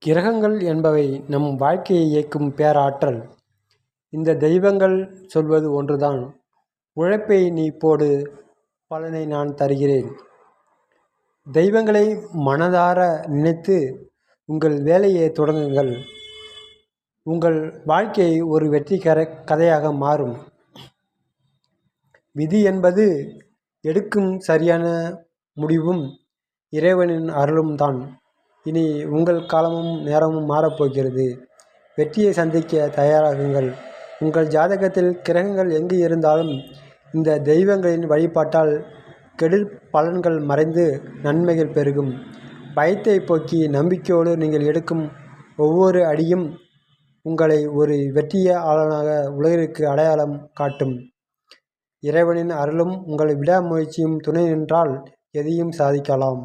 கிரகங்கள் என்பவை நம் வாழ்க்கையை இயக்கும் பேராற்றல். இந்த தெய்வங்கள் சொல்வது ஒன்றுதான், உழைப்பை நீ போடு, பலனை நான் தருகிறேன். தெய்வங்களை மனதார நினைத்து உங்கள் வேலையை தொடங்குங்கள். உங்கள் வாழ்க்கை ஒரு வெற்றி கதையாக மாறும். விதி என்பது எடுக்கும் சரியான முடிவும் இறைவனின் அருளும் தான். இனி உங்கள் காலமும் நேரமும் மாறப்போகிறது. வெற்றியை சந்திக்க தயாராகுங்கள். உங்கள் ஜாதகத்தில் கிரகங்கள் எங்கு இருந்தாலும் இந்த தெய்வங்களின் வழிபாட்டால் கெடுல் பலன்கள் மறைந்து நன்மைகள் பெருகும். பயத்தை போக்கி நம்பிக்கையோடு நீங்கள் எடுக்கும் ஒவ்வொரு அடியும் உங்களை ஒரு வெற்றியாளனாக உலகிற்கு அடையாளம் காட்டும். இறைவனின் அருளும் உங்கள் விடாமுயற்சியும் துணை நின்றால் எதையும் சாதிக்கலாம்.